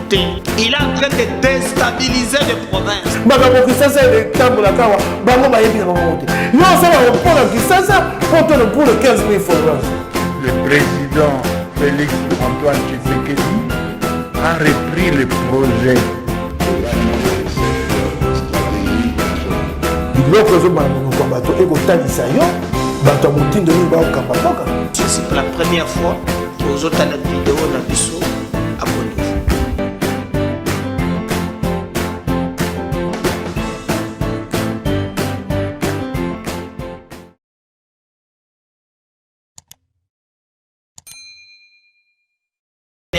Il est en train de déstabiliser les provinces. Le président Félix Antoine Tshisekedi a repris le projet. C'est la première fois que vous avez la vidéo dans le show. Abonnez-vous.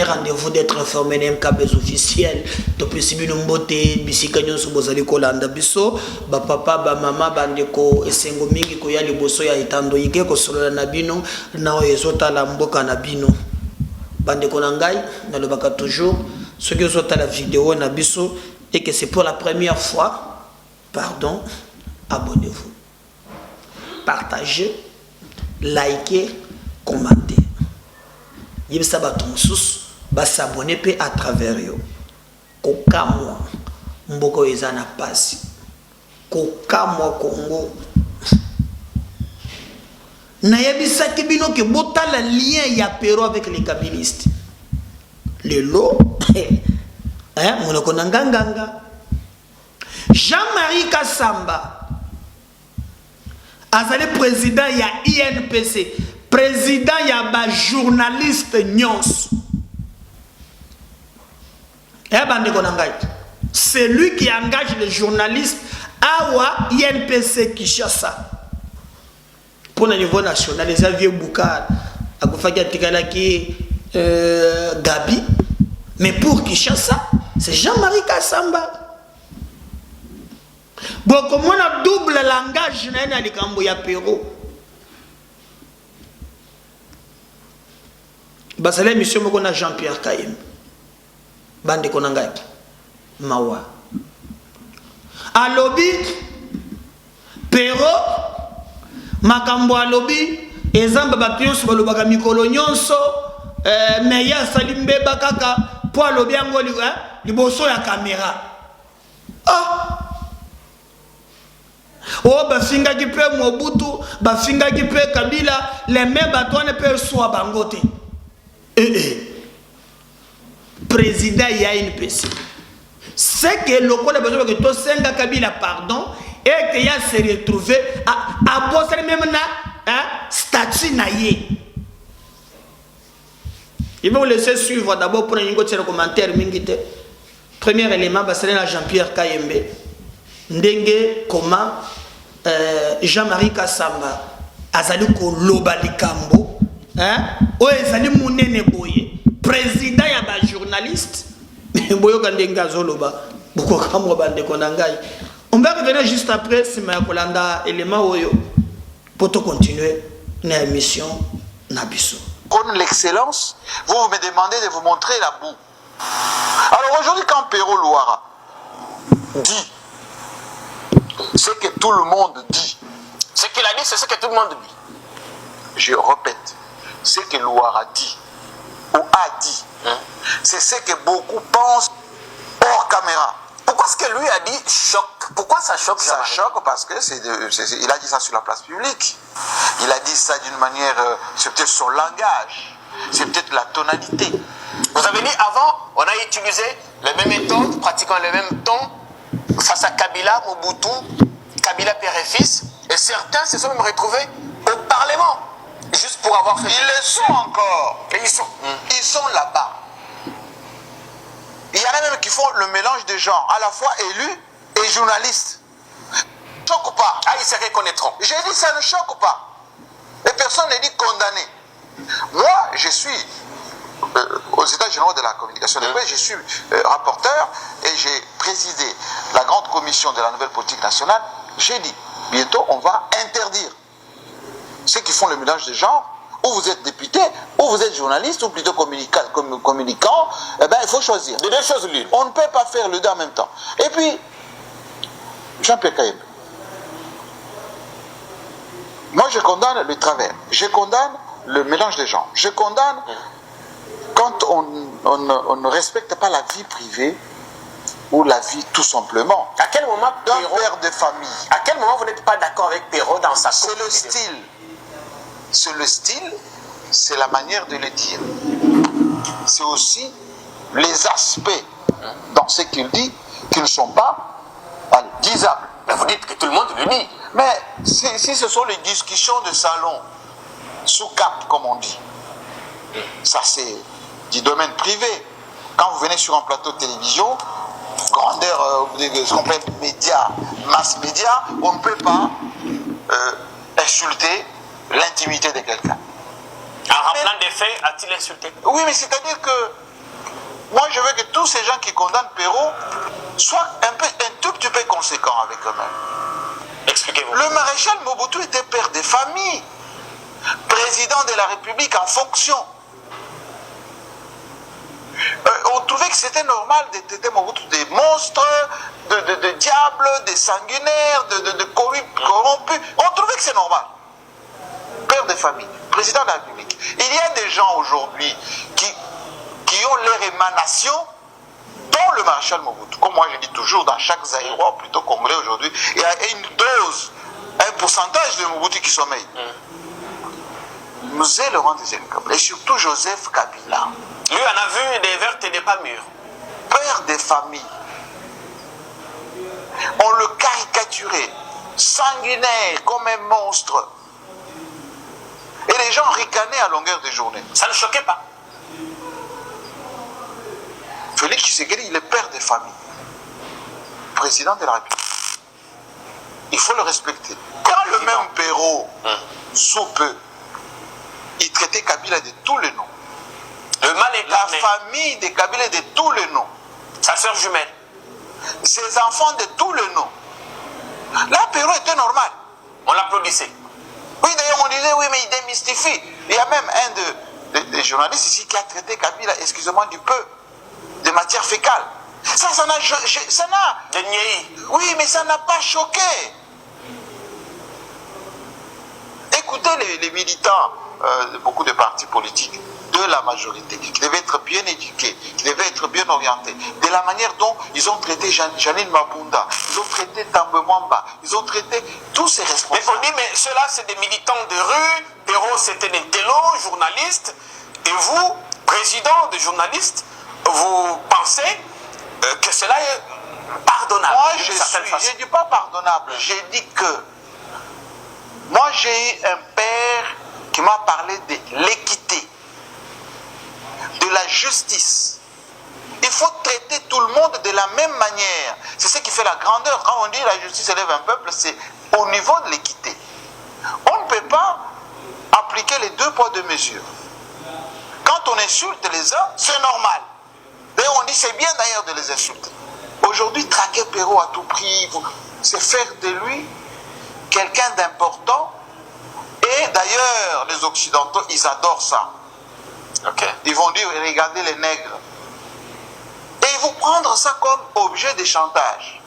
Rendez-vous d'être informé des câbles officiels. Depuis Sibino Mbote, Bisikagnon Sobozali Kolanda Biso, Papa, Maman, Bandeko, Esengo Mingi, Koya Liboso, ya Itando Ike, Kosolola Nabino, Nao Ezota la Mboka Nabino. Bandeko Nangai, Nalobaka toujours, ceux qui ont la vidéo Nabiso, et que c'est pour la première fois, pardon, abonnez-vous. Partagez, likez, commentez. Yebisa baton sous. Ba s'abonner pe à travers yo. Koka moi mboko ezana pasi. Koka moi Congo. Na yebisa kibino ke bota la lien ya Pero avec les kabylistes. Le lot monoko nganga. Jean-Marie Kassamba azali président ya INPC, président ya ba journaliste nyons. C'est lui qui engage les journalistes à INPC Kinshasa. Pour le niveau national, les avions Boukar, Gabi. Mais pour Kinshasa, c'est Jean-Marie Kassamba. Bon, comme on a double langage, il y a Pero. C'est l'émission qu'on a Jean-Pierre Kayem. Bande konanga mawa alobi Pero makambo alobi ezamba batyonso balobaka mikolo nyonso meya salimbe bakaka po alobi yango liboso ya kamera bafingaki pe Mobutu bafingaki pe Kabila les mêmes batone pe soa bangote président INPC. C'est que le code a besoin que tout Senga Kabila pardon et qu'il y a se retrouvé à bosser même na statut naïe. Il va vous laisser suivre d'abord pour un commentaire mingite. Premier élément, c'est Jean-Pierre Kayembe. Ndenge comment Jean-Marie Kassamba azaliko lobalikambo o ezali munene boye. Président ya ba journaliste boyo kandenga zoloba boko kamwa bande konangai. On va revenir juste après si ma kolanda élément oyo pour te continuer na émission Nabiso. Comme l'excellence, vous me demandez de vous montrer la boue. Alors aujourd'hui quand Pero Louara dit ce que tout le monde dit, ce qu'il a dit c'est ce que tout le monde dit. Je répète, ce que Louara dit ou a dit, c'est ce que beaucoup pensent hors caméra. Pourquoi ce que lui a dit choque? Pourquoi ça choque? Ça choque parce que il a dit ça sur la place publique. Il a dit ça d'une manière, c'est peut-être son langage, c'est peut-être la tonalité. Vous avez dit avant, on a utilisé les mêmes méthodes, pratiquant le même ton face à Kabila, Mobutu, Kabila père et fils, et certains se sont même retrouvés au Parlement. Juste pour avoir fait... Ils le sont encore. Et ils sont là-bas. Il y en a même qui font le mélange des genres, à la fois élus et journalistes. Choque pas. Ah, ils se reconnaîtront. J'ai dit ça ne choque pas. Et personne n'est dit condamné. Moi, je suis aux États généraux de la communication de presse, je suis rapporteur et j'ai présidé la grande commission de la nouvelle politique nationale. J'ai dit, bientôt on va interdire ceux qui font le mélange des genres, ou vous êtes député, ou vous êtes journaliste, ou plutôt communicant, eh ben, il faut choisir. De deux choses l'une. On ne peut pas faire les deux en même temps. Et puis, Jean-Pierre Kayembe, moi je condamne le travers, je condamne le mélange des genres, je condamne quand on on ne respecte pas la vie privée ou la vie tout simplement. À quel moment, D'un Perrault, père de famille. à quel moment vous n'êtes pas d'accord avec Perrault dans sa C'est le course? style. C'est le style, c'est la manière de le dire. C'est aussi les aspects dans ce qu'il dit qui ne sont pas disables. Mais vous dites que tout le monde le dit. Mais si ce sont les discussions de salon, sous cap comme on dit, ça c'est du domaine privé. Quand vous venez sur un plateau de télévision, grandeur, ce qu'on appelle média, mass média, on ne peut pas insulter l'intimité de quelqu'un. En rappelant des faits, a-t-il insulté? Oui, mais c'est-à-dire que moi je veux que tous ces gens qui condamnent Perrault soient un tout petit peu conséquents avec eux-mêmes. Expliquez-vous. Le maréchal Mobutu était père de famille, président de la République en fonction. On trouvait que c'était normal de traiter Mobutu des monstres, de diables, des sanguinaires, de corrompus. On trouvait que c'est normal. Père de famille, président de la République. Il y a des gens aujourd'hui qui ont leur émanation dans le maréchal Mobutu. Comme moi je dis toujours, dans chaque Zaïrois, plutôt congolais aujourd'hui, il y a une dose, un pourcentage de Mobutu qui sommeille. Mzee Laurent Désiré Kabila, et surtout Joseph Kabila. Lui en a vu des vertes et des pas mûres. Père des familles. On le caricaturait, sanguinaire, comme un monstre. Et les gens ricanaient à longueur de journée. Ça ne choquait pas. Félix Tshisekedi, il est père de famille. Président de la République. Il faut le respecter. Quand le même Perrault, sous peu, il traitait Kabila de tous les noms. Le mal est La carné. famille de Kabila de tous les noms. Sa sœur jumelle. Ses enfants de tous les noms. Là, Perrault était normal. On l'applaudissait. Oui, d'ailleurs, on disait, oui, mais il démystifie. Il y a même un des journalistes ici qui a traité Kabila, excusez-moi du peu, de matière fécale. Ça n'a... De Niei. Oui, mais ça n'a pas choqué. Écoutez les militants de beaucoup de partis politiques, de la majorité, qui devaient être bien éduqués, qui devaient être bien orientés, de la manière dont ils ont traité Janine Mabunda, ils ont traité Tambe Mwamba, ils ont traité tous ces Mais responsables. on dit, mais ceux-là, c'est des militants de rue. Perrault, c'était des télos, journalistes. Et vous, président de journalistes, vous pensez que cela est pardonnable? Moi, d'une certaine façon. je ne dis pas pardonnable, j'ai dit que moi, j'ai eu un père qui m'a parlé de l'équité, de la justice. Il faut traiter tout le monde de la même manière. C'est ce qui fait la grandeur. Quand on dit la justice élève un peuple, c'est au niveau de l'équité. On ne peut pas appliquer les deux poids, deux mesures. Quand on insulte les uns, c'est normal. D'ailleurs, on dit c'est bien d'ailleurs de les insulter. Aujourd'hui, traquer Perrault à tout prix, c'est faire de lui quelqu'un d'important. Et d'ailleurs, les Occidentaux, ils adorent ça. Ok. Ils vont dire, regardez les nègres. Et ils vont prendre ça comme objet de chantage.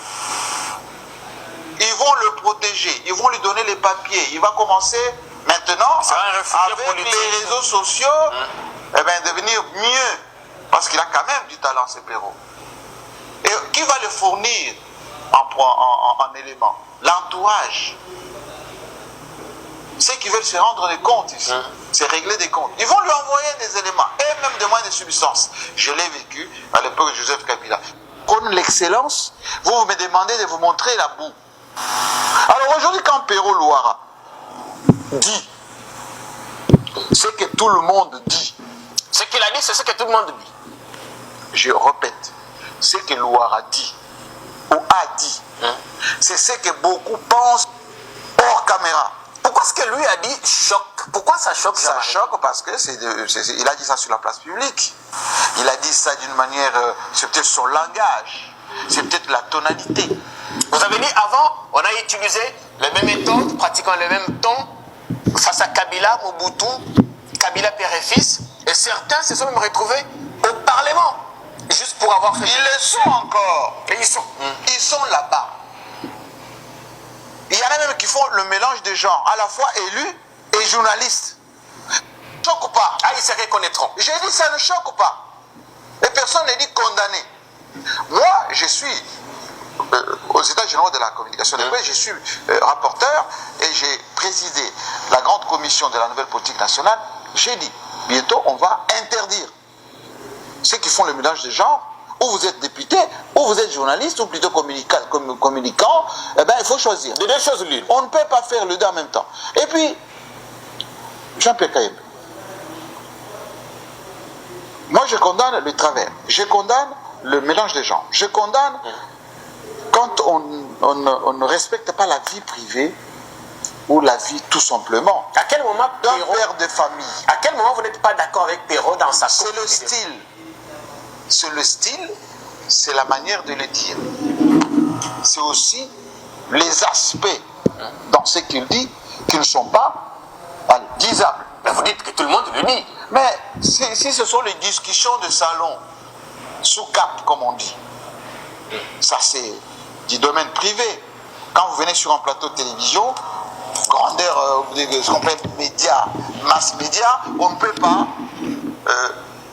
Ils vont le protéger, ils vont lui donner les papiers. Il va commencer maintenant, C'est un réfugié avec politique. les réseaux sociaux, eh ben, devenir mieux. Parce qu'il a quand même du talent, ce Perrault. Et qui va le fournir en éléments? L'entourage. Ceux qui veulent se rendre des comptes ici, c'est régler des comptes. Ils vont lui envoyer des éléments, et même des moyens de subsistance. Je l'ai vécu à l'époque de Joseph Kabila. Comme l'excellence, vous me demandez de vous montrer la boue. Alors aujourd'hui, quand Perrault Louara dit ce que tout le monde dit, Ce qu'il a dit, c'est ce que tout le monde dit. je répète, ce que Louara dit ou a dit, c'est ce que beaucoup pensent hors caméra. Pourquoi ce que lui a dit choque? Pourquoi ça choque? Ça choque parce que il a dit ça sur la place publique. Il a dit ça d'une manière, c'est peut-être son langage, c'est peut-être la tonalité. Vous avez dit avant, on a utilisé les mêmes méthodes, pratiquant le même ton face à Kabila, Mobutu, Kabila père et fils, et certains se sont même retrouvés au Parlement, juste pour avoir fait... Ils le sont encore. Et Ils sont là-bas. Il y en a même qui font le mélange des gens, à la fois élus et journalistes. Choque pas. Ah, ils se reconnaîtront. J'ai dit ça ne choque pas. Et personne n'est dit condamné. Moi, je suis aux États généraux de la communication des presse, je suis rapporteur et j'ai présidé la grande commission de la nouvelle politique nationale. J'ai dit, bientôt on va interdire ceux qui font le mélange de genres, ou vous êtes député, ou vous êtes journaliste, ou plutôt communicant, eh ben, il faut choisir. De deux choses l'une. On ne peut pas faire les deux en même temps. Et puis, Jean-Pierre Kayembe, moi je condamne le travers, je condamne le mélange des genres, je condamne quand on ne respecte pas la vie privée ou la vie tout simplement. À quel moment d'un Perrault, père de famille? à quel moment vous n'êtes pas d'accord avec Perrault dans sa C'est le style. C'est le style, c'est la manière de le dire. C'est aussi les aspects dans ce qu'il dit qui ne sont pas disables. Mais vous dites que tout le monde le dit. Mais si ce sont les discussions de salon, sous cap comme on dit, ça c'est du domaine privé. Quand vous venez sur un plateau de télévision, grandeur, ce qu'on appelle média, mass média, on ne peut pas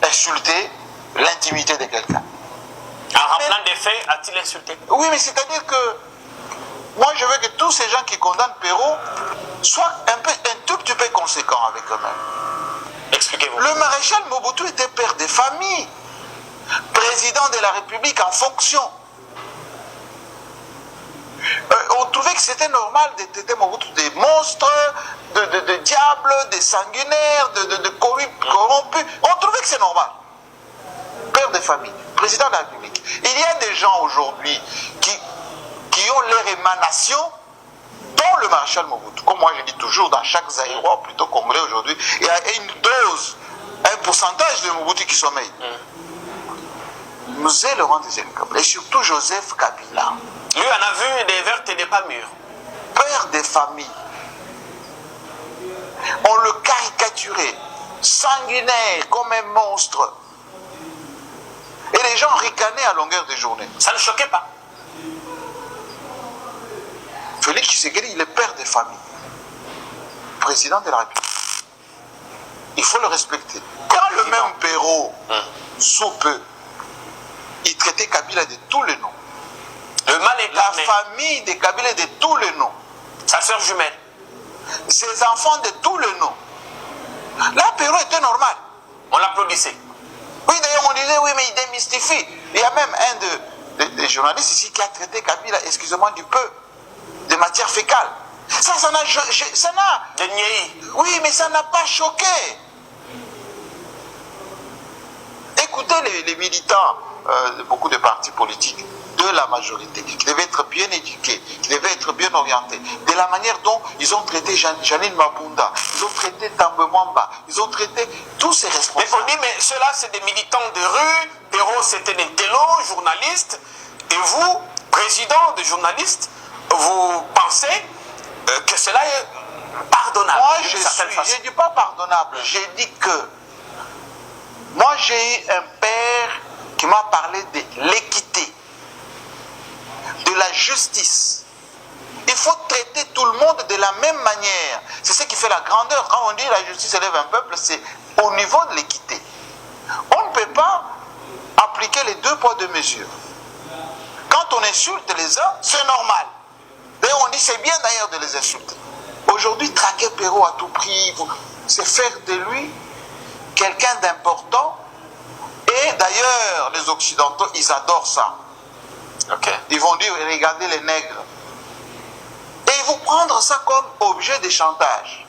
insulter l'intimité de quelqu'un. En rappelant des faits, a-t-il insulté? Oui, mais c'est-à-dire que moi je veux que tous ces gens qui condamnent Perrault soient un tout petit peu conséquents avec eux-mêmes. Expliquez-vous. Le maréchal Mobutu était père de famille, président de la République en fonction. On trouvait que c'était normal de traiter Mobutu des monstres, de diables, des sanguinaires, de corrompus. On trouvait que c'est normal. Père de famille, président de la République. Il y a des gens aujourd'hui qui ont leur émanation dans le maréchal Mobutu. Comme moi je dis toujours, dans chaque Zaïrois, plutôt congolais aujourd'hui, il y a une dose, un pourcentage de Mobutu qui sommeille. Nous Laurent Désiré Kabila et surtout Joseph Kabila. Lui en a vu des vertes et des pas mûres. Père de famille. On le caricaturait, sanguinaire, comme un monstre. Et les gens ricanaient à longueur de journée. Ça ne choquait pas. Félix Tshisekedi, il est père de famille. Président de la République. Il faut le respecter. Quand le même Perrault, sous peu, il traitait Kabila de tous les noms. Le mal est La carné. famille de Kabila de tous les noms. Sa sœur jumelle. Ses enfants de tous les noms. Là, Perrault était normal. On l'applaudissait. Oui, d'ailleurs, on disait, oui, mais il démystifie. Il y a même un des journalistes ici qui a traité Kabila, excusez-moi du peu, de matière fécale. Ça n'a... De Niei. Oui, mais ça n'a pas choqué. Écoutez les militants de beaucoup de partis politiques, de la majorité, qui devaient être bien éduqués, qui devaient être bien orientés, de la manière dont ils ont traité Janine Mabunda, ils ont traité Tambo Mwamba, ils ont traité tous ces Mais responsables. on dit, mais ceux-là, c'est des militants de rue. Perrault, c'était des télos, journalistes. Et vous, président de journalistes, vous pensez que cela est pardonnable? Moi, d'une certaine façon. je ne dis pas pardonnable, j'ai dit que moi, j'ai eu un père qui m'a parlé de l'équité, de la justice. Il faut traiter tout le monde de la même manière. C'est ce qui fait la grandeur. Quand on dit la justice élève un peuple, c'est au niveau de l'équité. On ne peut pas appliquer les deux poids, deux mesures. Quand on insulte les uns, c'est normal. D'ailleurs, on dit c'est bien d'ailleurs de les insulter. Aujourd'hui, traquer Perrault à tout prix, c'est faire de lui quelqu'un d'important. Et d'ailleurs, les Occidentaux, ils adorent ça. Ok. Ils vont dire, regardez les nègres. Et ils vont prendre ça comme objet de chantage.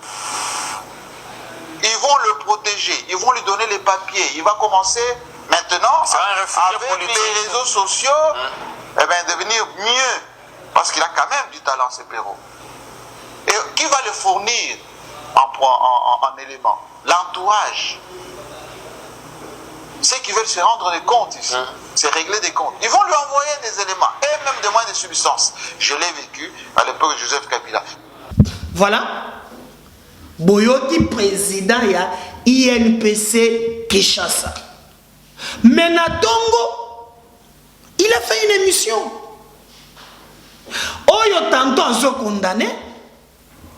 Ils vont le protéger, ils vont lui donner les papiers. Il va commencer maintenant, un réfugié avec politique. les réseaux sociaux, eh ben, devenir mieux. Parce qu'il a quand même du talent, ce Perrault. Et qui va le fournir en éléments? L'entourage. Ceux qui veulent se rendre des comptes ici, c'est régler des comptes. Ils vont lui envoyer des éléments, et même des moyens de subsistance. Je l'ai vécu à l'époque de Joseph Kabila. Voilà. Boyoki président ya INPC Kinshasa. Mais Natongo, il a fait une émission. Oyo tantôt en se condamné.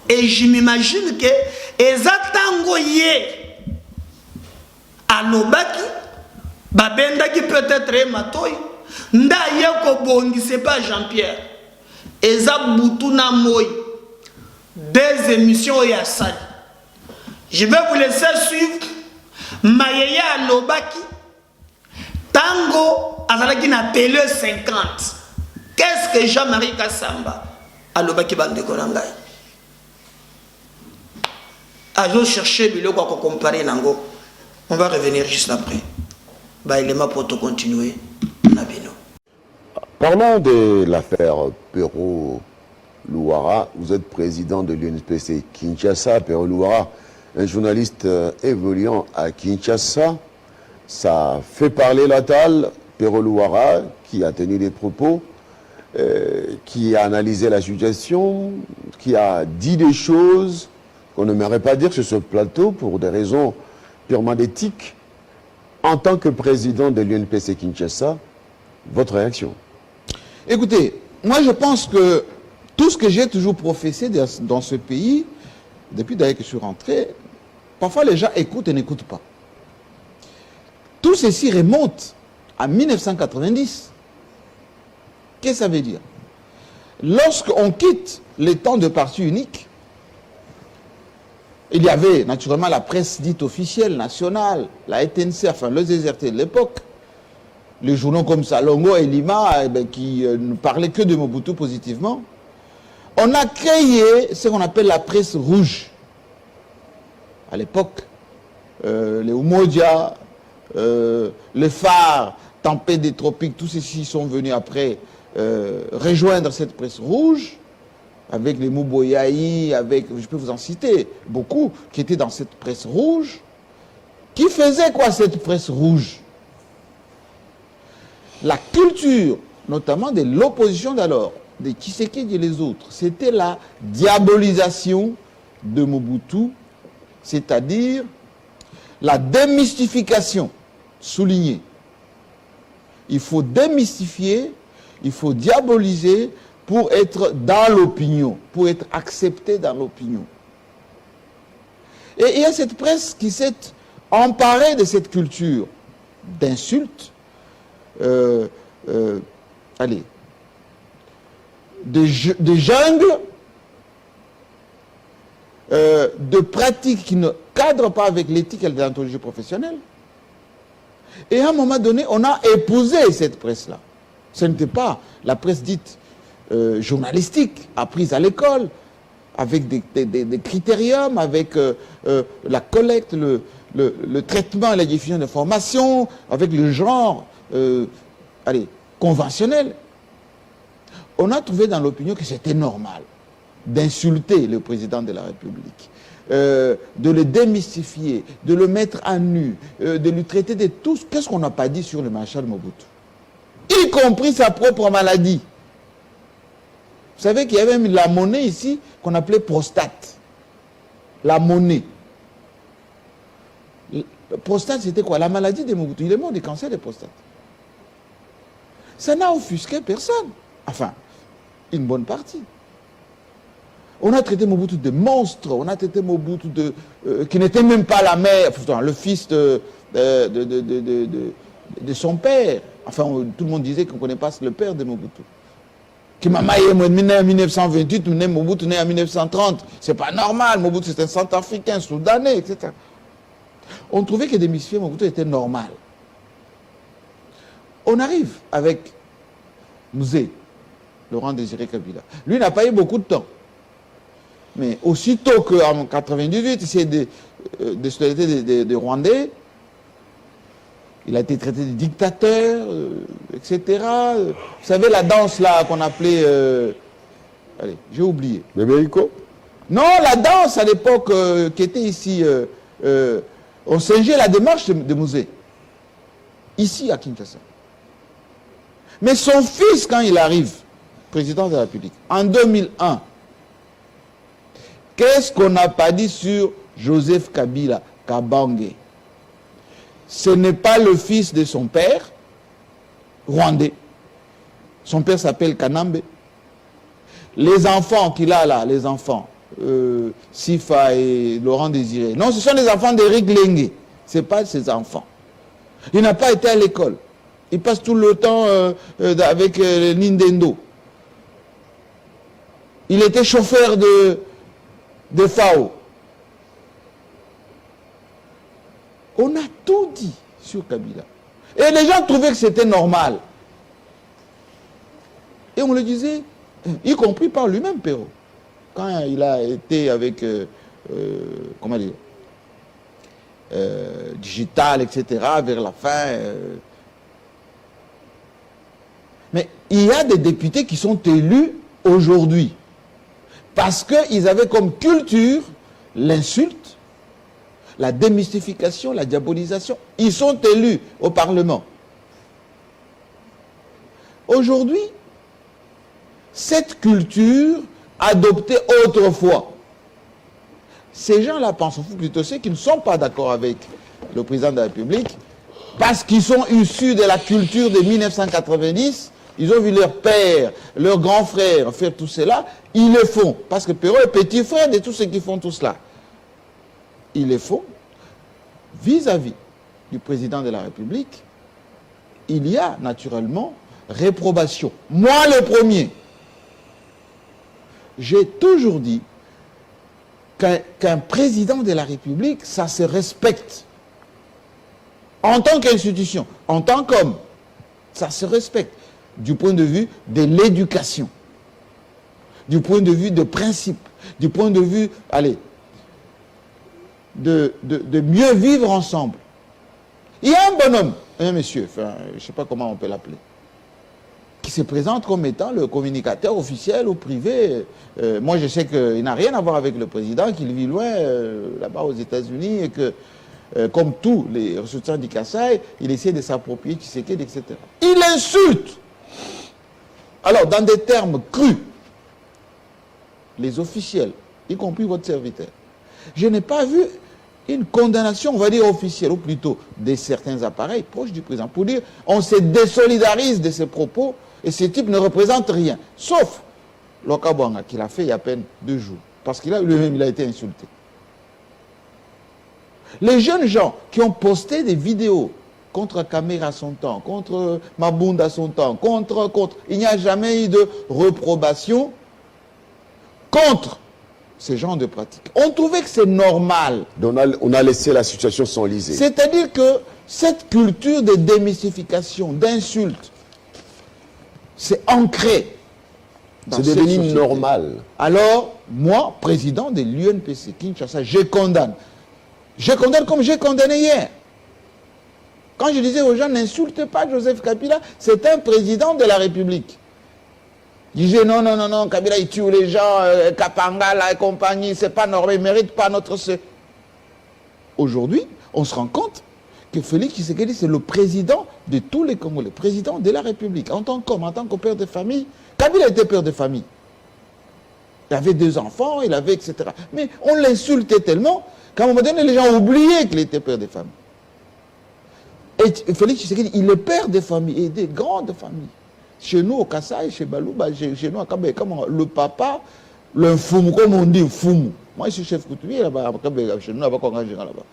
Et je m'imagine que Ezatango Ye Alobaki babendaki peut-être ye matoi nda ye kobongise pas Jean-Pierre eza butu na moi des émissions ya sali. Je vais vous laisser suivre Mayeye alobaki tango azalaki na télé 50. Qu'est-ce que Jean-Marie Kassamba alobaki bandeko na ngai azo chercher biloko à comparer nango. On va revenir juste après. Bah, il est ma pour continuer. Parlons de l'affaire Pero Luara. Vous êtes président de l'UNPC Kinshasa. Pero Luara, un journaliste évoluant à Kinshasa. Ça fait parler la talle. Pero Luara, qui a tenu des propos, qui a analysé la situation, qui a dit des choses qu'on n'aimerait pas dire sur ce plateau pour des raisons purement d'éthique. En tant que président de l'UNPC Kinshasa, votre réaction? Écoutez, moi je pense que tout ce que j'ai toujours professé dans ce pays, depuis d'ailleurs que je suis rentré, parfois les gens écoutent et n'écoutent pas. Tout ceci remonte à 1990. Qu'est-ce que ça veut dire? Lorsqu'on quitte les temps de parti unique, il y avait naturellement la presse dite officielle, nationale, la ETNC, enfin le ZRT de l'époque, les journaux comme Salongo et Lima, qui ne parlaient que de Mobutu positivement. On a créé ce qu'on appelle la presse rouge. À l'époque, les Umoja, les Phares, Tempête des Tropiques, tous ceux-ci sont venus après rejoindre cette presse rouge, avec les Mouboyaï, avec, je peux vous en citer beaucoup, qui étaient dans cette presse rouge. Qui faisait quoi cette presse rouge? La culture, notamment de l'opposition d'alors, des Tshisekedi et les autres, c'était la diabolisation de Mobutu, c'est-à-dire la démystification, soulignée. Il faut démystifier, il faut diaboliser pour être dans l'opinion, pour être accepté dans l'opinion. Et il y a cette presse qui s'est emparée de cette culture d'insultes, allez, de jungle, de pratiques qui ne cadrent pas avec l'éthique et la déontologie professionnelle. Et à un moment donné, on a épousé cette presse-là. Ce n'était pas la presse dite journalistique, apprise à l'école, avec des critériums, avec la collecte, le traitement et la diffusion d'informations, avec le genre allez, conventionnel. On a trouvé dans l'opinion que c'était normal d'insulter le président de la République, de le démystifier, de le mettre à nu, de lui traiter de tout. Qu'est-ce qu'on n'a pas dit sur le maréchal Mobutu? Y compris sa propre maladie. Vous savez qu'il y avait même la monnaie ici qu'on appelait prostate. La monnaie. Prostate, c'était quoi? La maladie de Mobutu. Il est mort du cancer de prostate. Ça n'a offusqué personne. Enfin, une bonne partie. On a traité Mobutu de monstre. On a traité Mobutu de... qui n'était même pas la mère, le fils de son père. Enfin, tout le monde disait qu'on ne connaît pas le père de Mobutu. Qui m'a né en 1928, Mobutu né en 1930. C'est pas normal. Mobutu, c'est un centrafricain, soudanais, etc. On trouvait que démystifier Mobutu était normal. On arrive avec Mzee, Laurent Désiré Kabila. Lui n'a pas eu beaucoup de temps. Mais aussitôt qu'en 1998, il s'est de solidarité des Rwandais, il a été traité de dictateur, etc. Vous savez, la danse là qu'on appelait... allez, j'ai oublié. Bébéiko? Non, la danse à l'époque qui était ici, on singeait la démarche de Mzee. Ici à Kinshasa. Mais son fils, quand il arrive, président de la République, en 2001, qu'est-ce qu'on n'a pas dit sur Joseph Kabila Kabange? Ce n'est pas le fils de son père, rwandais. Son père s'appelle Kanambe. Les enfants qu'il a là, les enfants, Sifa et Laurent Désiré, non, ce sont les enfants d'Éric Lengue. Ce n'est pas ses enfants. Il n'a pas été à l'école. Il passe tout le temps avec Nintendo. Il était chauffeur de FAO. On a tout dit sur Kabila. Et les gens trouvaient que c'était normal. Et on le disait, y compris par lui-même, Perrault. Quand il a été avec, comment dire, digital, etc., vers la fin. Mais il y a des députés qui sont élus aujourd'hui parce qu'ils avaient comme culture l'insulte, la démystification, la diabolisation. Ils sont élus au Parlement. Aujourd'hui, cette culture adoptée autrefois, ces gens-là pensent, plutôt ceux qui ne sont pas d'accord avec le président de la République, parce qu'ils sont issus de la culture de 1990, ils ont vu leur père, leur grand frère faire tout cela, ils le font. Parce que Perrault est petit frère de tous ceux qui font tout cela. Ils le font vis-à-vis du président de la République. Il y a naturellement réprobation. Moi le premier. J'ai toujours dit qu'un président de la République, ça se respecte. En tant qu'institution, en tant qu'homme, ça se respecte. Du point de vue de l'éducation, du point de vue de principe, du point de vue, allez, de mieux vivre ensemble. Il y a un bonhomme, un monsieur, enfin, je ne sais pas comment on peut l'appeler, qui se présente comme étant le communicateur officiel ou privé. Moi, je sais qu'il n'a rien à voir avec le président, qu'il vit loin, là-bas aux États-Unis, et que, comme tous les ressortissants du Kasaï, il essaie de s'approprier Tshisekedi, etc. Il insulte, alors dans des termes crus, les officiels, y compris votre serviteur. Je n'ai pas vu une condamnation, on va dire officielle, ou plutôt de certains appareils proches du président, pour dire on se désolidarise de ces propos, et ce type ne représente rien, sauf Lokabwanga, qu'il a fait il y a à peine 2 jours, parce qu'il a lui-même, il a été insulté. Les jeunes gens qui ont posté des vidéos contre Kamera à son temps, contre Mabunda à son temps, contre, il n'y a jamais eu de reprobation contre ce genre de pratiques. On trouvait que c'est normal. Donc on a laissé la situation s'enliser. C'est-à-dire que cette culture de démystification, d'insulte, c'est ancré dans c'est cette devenu société. normal. Alors, moi, président de l'UNPC Kinshasa, je condamne. Je condamne comme j'ai condamné hier. Quand je disais aux gens, n'insultez pas Joseph Kabila, c'est un président de la République. Je disais, non, Kabila, il tue les gens, Kapangala et compagnie, c'est pas normal, il ne mérite pas notre... Aujourd'hui, on se rend compte que Félix Tshisekedi, c'est le président de tous les Congolais, président de la République, en tant qu'homme, en tant que père de famille. Kabila était père de famille. Il avait 2 enfants, il avait, etc. Mais on l'insultait tellement qu'à un moment donné, les gens ont oublié qu'il était père de famille. Et Félix Tshisekedi, il est père de famille, et des grandes familles. Chez nous, au Kasaï, chez Balouba, chez nous, à Kabé, le papa, le foumou, comme on dit, foumou. Moi, je suis chef coutumier là-bas, à Kabé, chez nous, là-bas, là-bas.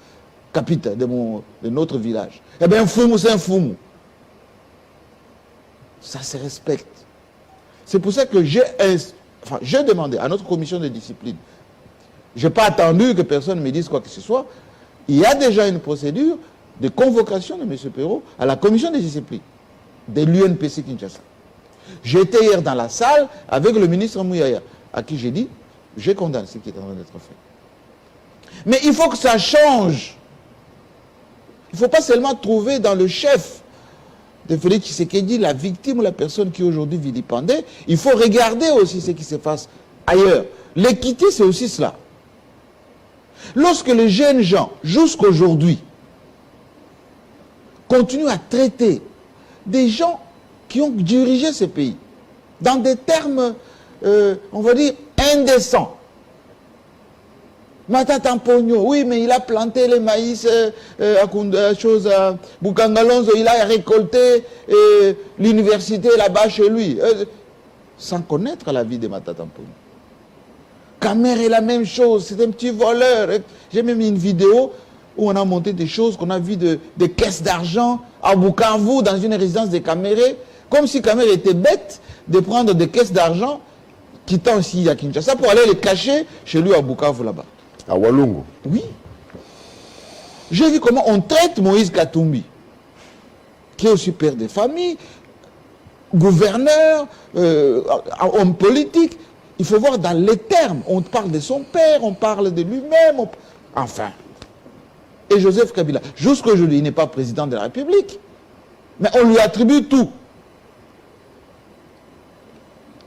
Capitaine de notre village. Eh bien, un foumou, c'est un foumou. Ça se respecte. C'est pour ça que j'ai demandé à notre commission de discipline. Je n'ai pas attendu que personne me dise quoi que ce soit. Il y a déjà une procédure de convocation de M. Perrault à la commission de discipline de l'UNPC Kinshasa. J'étais hier dans la salle avec le ministre Mouyaya, à qui j'ai dit, je condamne ce qui est en train d'être fait. Mais il faut que ça change. Il ne faut pas seulement trouver dans le chef de Félix Tshisekedi la victime ou la personne qui est aujourd'hui vilipendée. Il faut regarder aussi ce qui se passe ailleurs. L'équité, c'est aussi cela. Lorsque les jeunes gens, jusqu'aujourd'hui, continuent à traiter des gens qui ont dirigé ce pays dans des termes, on va dire, indécents. Matata Mpogno, oui, mais il a planté les maïs à Bukangalonzo, il a récolté l'université là-bas chez lui, sans connaître la vie de Matata Mpogno. Kamer est la même chose, c'est un petit voleur. J'ai même mis une vidéo où on a monté des choses, qu'on a vu des caisses d'argent à Bukavu, dans une résidence des Camérés, comme si Caméré était bête de prendre des caisses d'argent quittant aussi à Kinshasa pour aller les cacher chez lui à Bukavu là-bas. À Walungu. Oui. J'ai vu comment on traite Moïse Katumbi, qui est aussi père de famille, gouverneur, homme politique. Il faut voir dans les termes. On parle de son père, on parle de lui-même. Enfin. Et Joseph Kabila, jusqu'aujourd'hui, il n'est pas président de la République. Mais on lui attribue tout.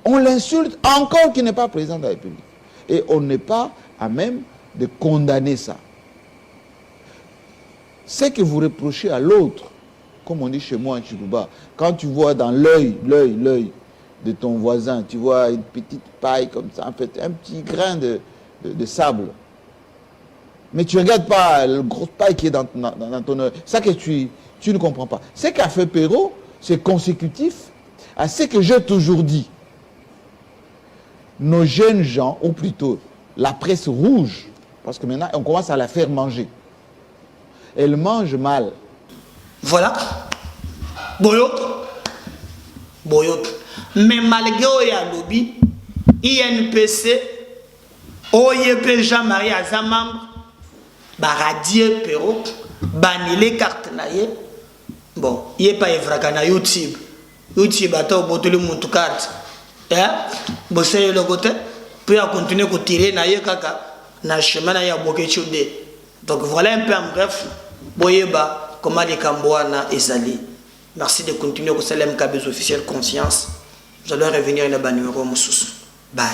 On l'insulte encore qu'il n'est pas président de la République. Et on n'est pas à même de condamner ça. Ce que vous reprochez à l'autre, comme on dit chez moi en Chilouba, quand tu vois dans l'œil de ton voisin, tu vois une petite paille comme ça, en fait, un petit grain de sable. Mais tu ne regardes pas le gros paille qui est dans ton œil. Ça que tu ne comprends pas. Ce qu'a fait Perrault, c'est consécutif à ce que j'ai toujours dit. Nos jeunes gens, ou plutôt la presse rouge, parce que maintenant on commence à la faire manger. Elle mange mal. Voilà. Boyok. Mais malgré Oya Lobby, INPC, OYP Jean-Marie Azamam, Baradier Perrault, Banile Kartenaye. Bon, il n'est pas évraka na YouTube. YouTube a tout botulé mon carte. Bossé le côté, puis à continuer à tirer na kaka na chemin na ya bokechude. Donc voilà un peu en bref, boyeba comment les Camboana ezali. Merci de continuer au Salem Kabez officiel conscience. Je dois revenir dans le numéro Moussous. Bye.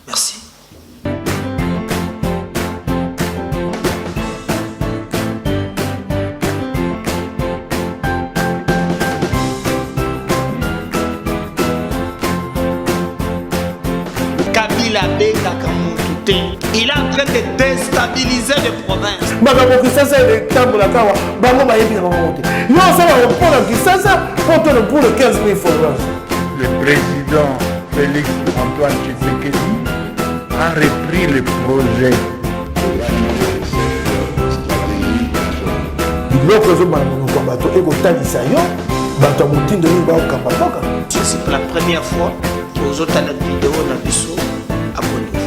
Merci. Il est en train de déstabiliser les provinces. Le président Félix Antoine Tshisekedi a repris le projet. C'est la première fois que vous avez une vidéo dans le abonnez-vous.